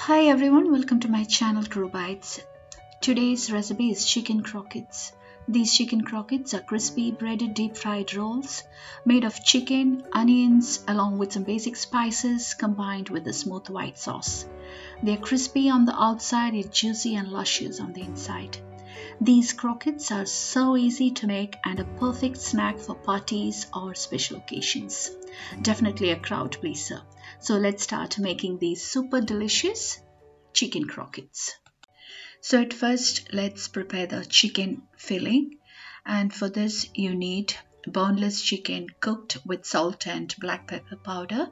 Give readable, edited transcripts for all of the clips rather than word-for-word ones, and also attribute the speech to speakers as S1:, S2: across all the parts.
S1: Hi everyone, welcome to my channel Grow Bites. Today's recipe is chicken croquettes. These chicken croquettes are crispy breaded deep fried rolls made of chicken, onions along with some basic spices combined with a smooth white sauce. They are crispy on the outside yet juicy and luscious on the inside. These croquettes are so easy to make and a perfect snack for parties or special occasions. Definitely a crowd pleaser. So let's start making these super delicious chicken croquettes. So at first let's prepare the chicken filling, and for this you need boneless chicken cooked with salt and black pepper powder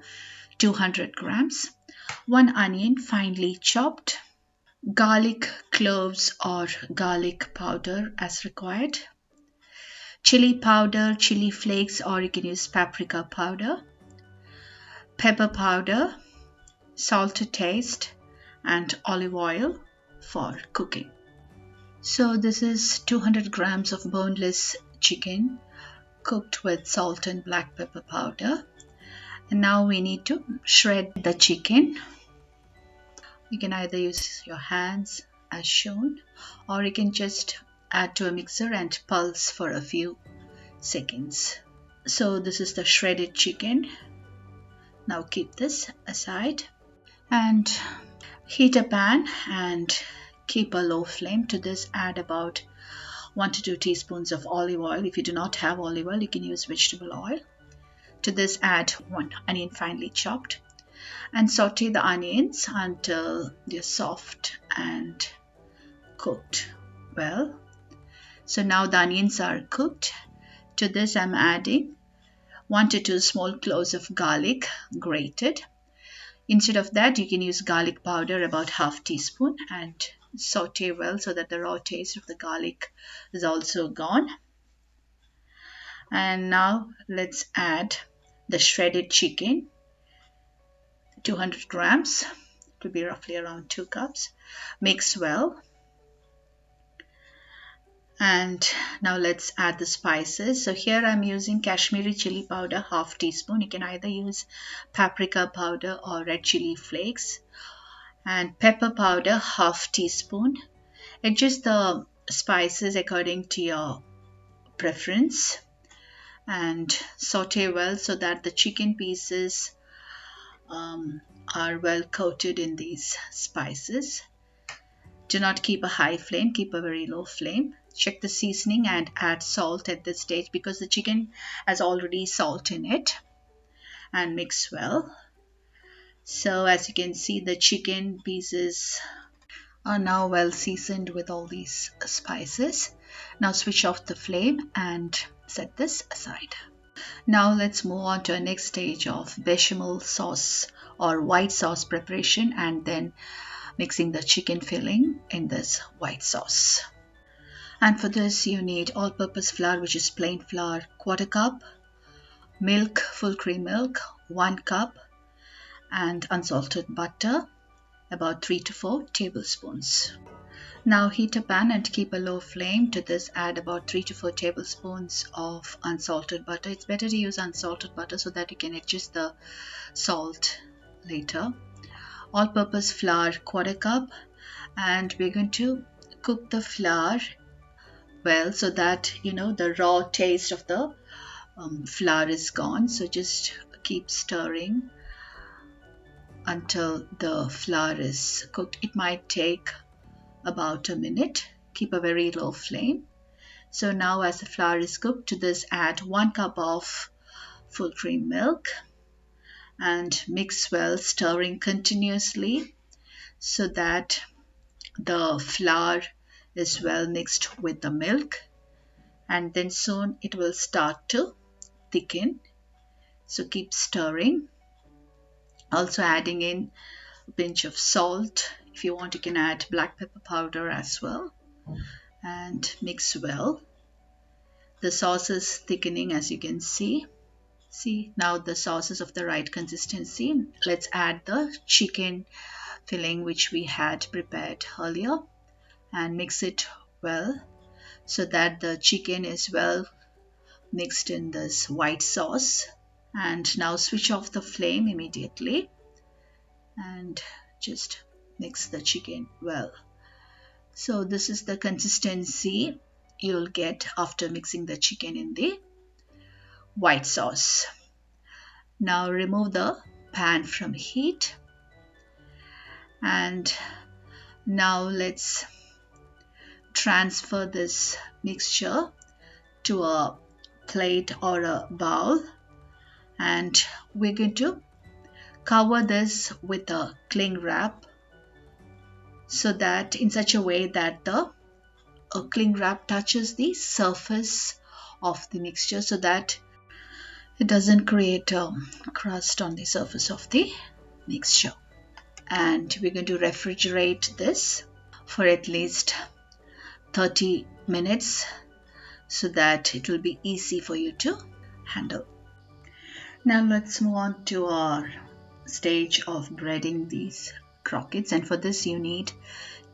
S1: 200 grams, 1 onion finely chopped, garlic cloves or garlic powder as required, chili powder, chili flakes, or you can use paprika powder, pepper powder, salt to taste, and olive oil for cooking. So this is 200 grams of boneless chicken cooked with salt and black pepper powder. And now we need to shred the chicken. You can either use your hands as shown, or you can just add to a mixer and pulse for a few seconds. So this is the shredded chicken. Now keep this aside and heat a pan and keep a low flame. To this add about 1 to 2 teaspoons of olive oil. If you do not have olive oil, you can use vegetable oil. To this add 1 onion finely chopped and saute the onions until they're soft and cooked well. So now the onions are cooked. To this I'm adding 1 to 2 small cloves of garlic grated. Instead of that, you can use garlic powder about half teaspoon and saute well so that the raw taste of the garlic is also gone. And now let's add the shredded chicken, 200 grams, it will be roughly around 2 cups. Mix well. And now let's add the spices. So here I'm using Kashmiri chili powder, half teaspoon. You can either use paprika powder or red chili flakes. And pepper powder, half teaspoon. Adjust the spices according to your preference and saute well so that the chicken pieces are well coated in these spices. Do not keep a high flame, keep a very low flame. Check the seasoning and add salt at this stage because the chicken has already salt in it, and mix well. So as you can see, the chicken pieces are now well seasoned with all these spices. Now switch off the flame and set this aside. Now let's move on to our next stage of bechamel sauce or white sauce preparation, and then mixing the chicken filling in this white sauce. And for this you need all-purpose flour, which is plain flour, 1/4 cup, milk, full cream milk, 1 cup, and unsalted butter, about 3 to 4 tablespoons. Now heat a pan and keep a low flame. To this add about 3 to 4 tablespoons of unsalted butter. It's better to use unsalted butter so that you can adjust the salt later. All-purpose flour, 1/4 cup, and we're going to cook the flour well so that the raw taste of the flour is gone. So just keep stirring until the flour is cooked. It might take about a minute. Keep a very low flame. So now as the flour is cooked, to this add 1 cup of full cream milk and mix well, stirring continuously so that the flour is well mixed with the milk, and then soon it will start to thicken. So keep stirring. Also adding in a pinch of salt. If you want, you can add black pepper powder as well, and mix well. The sauce is thickening, as you can see. See, now the sauce is of the right consistency. Let's add the chicken filling which we had prepared earlier and mix it well so that the chicken is well mixed in this white sauce. And now switch off the flame immediately and just mix the chicken well. So this is the consistency you'll get after mixing the chicken in the white sauce. Now remove the pan from heat, and now let's transfer this mixture to a plate or a bowl, and we're going to cover this with a cling wrap, so that in such a way that the cling wrap touches the surface of the mixture, so that it doesn't create a crust on the surface of the mixture. And we're going to refrigerate this for at least 30 minutes so that it will be easy for you to handle. Now let's move on to our stage of breading these croquettes, and for this you need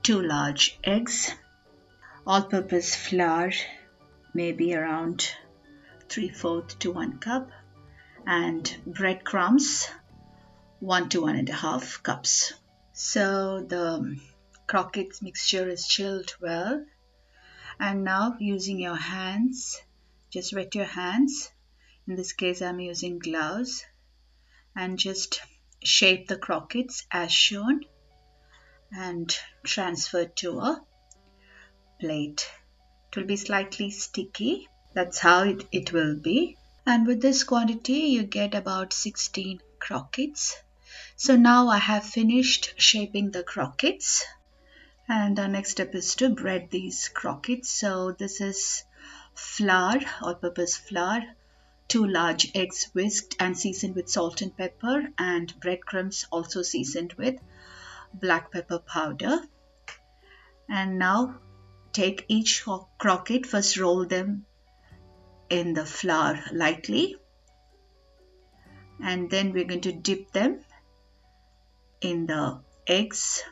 S1: 2 large eggs, all-purpose flour, maybe around 3/4 to 1 cup, and breadcrumbs 1 to 1.5 cups. So the croquettes mixture is chilled well, and now using your hands, just wet your hands. In this case I'm using gloves, and just shape the croquettes as shown and transfer to a plate. It will be slightly sticky, that's how it will be. And with this quantity you get about 16 croquettes. So now I have finished shaping the croquettes, and the next step is to bread these croquettes. So this is flour, all-purpose flour, 2 large eggs whisked and seasoned with salt and pepper, and breadcrumbs also seasoned with black pepper powder. And now take each croquette, first roll them in the flour lightly, and then we're going to dip them in the eggs,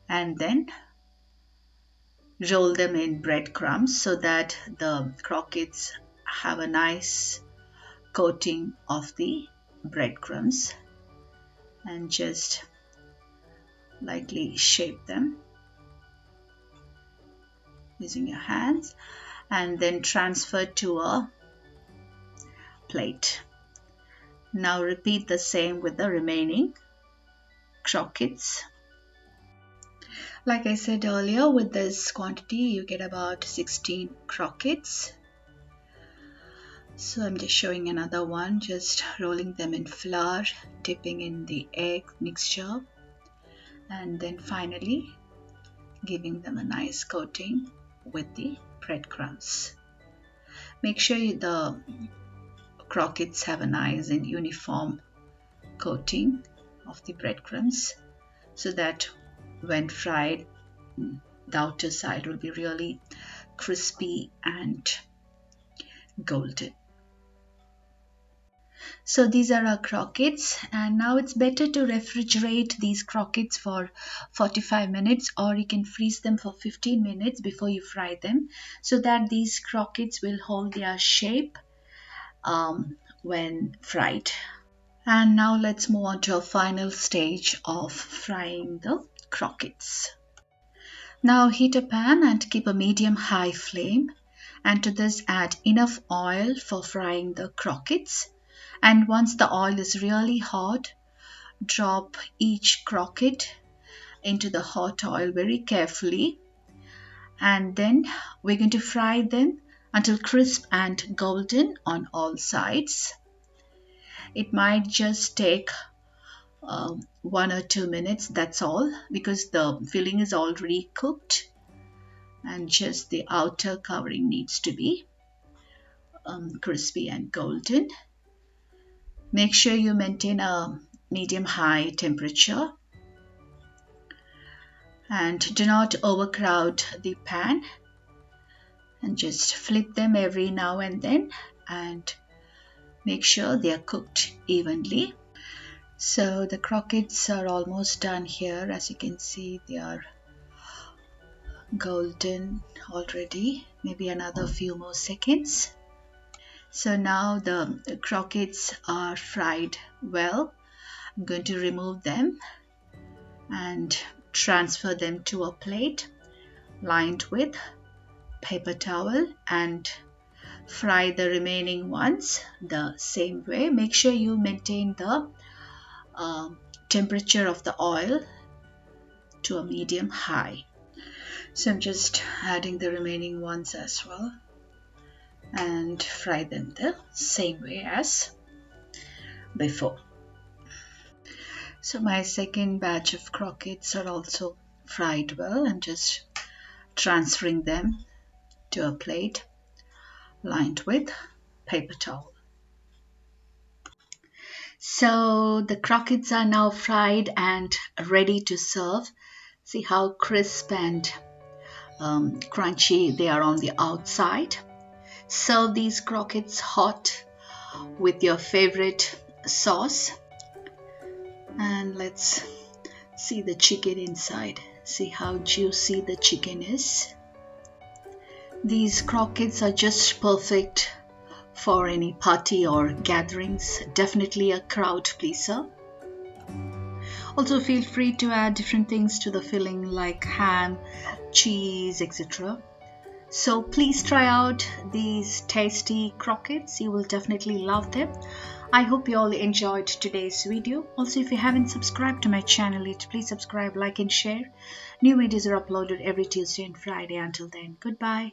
S1: and then roll them in breadcrumbs so that the croquettes have a nice coating of the breadcrumbs, and just lightly shape them using your hands, and then transfer to a plate. Now repeat the same with the remaining croquettes. Like I said earlier, with this quantity you get about 16 croquettes. So I'm just showing another one, just rolling them in flour, dipping in the egg mixture, and then finally giving them a nice coating with the breadcrumbs. Make sure the croquettes have a nice and uniform coating of the breadcrumbs, so that when fried, the outer side will be really crispy and golden. So these are our croquettes, and now it's better to refrigerate these croquettes for 45 minutes, or you can freeze them for 15 minutes before you fry them, so that these croquettes will hold their shape when fried. And now let's move on to a final stage of frying the croquettes. Now heat a pan and keep a medium-high flame, and to this add enough oil for frying the croquettes. And once the oil is really hot, drop each croquette into the hot oil very carefully, and then we're going to fry them until crisp and golden on all sides. It might just take 1 or 2 minutes, that's all, because the filling is already cooked and just the outer covering needs to be crispy and golden. Make sure you maintain a medium-high temperature, and do not overcrowd the pan, and just flip them every now and then and make sure they are cooked evenly. So the croquettes are almost done here. As you can see, they are golden already, maybe another few more seconds. So now the croquettes are fried well, I'm going to remove them and transfer them to a plate lined with paper towel and fry the remaining ones the same way. Make sure you maintain the temperature of the oil to a medium high. So I'm just adding the remaining ones as well and fry them the same way as before. So my second batch of croquettes are also fried well. I'm just transferring them to a plate lined with paper towel. So the croquettes are now fried and ready to serve. See how crisp and crunchy they are on the outside. Serve these croquettes hot with your favorite sauce. And let's see the chicken inside. See how juicy the chicken is. These croquettes are just perfect for any party or gatherings. Definitely a crowd pleaser. Also feel free to add different things to the filling like ham, cheese, etc. So please try out these tasty croquettes. You will definitely love them. I hope you all enjoyed today's video. Also, if you haven't subscribed to my channel yet, please subscribe, like and share. New videos are uploaded every Tuesday and Friday. Until then, goodbye.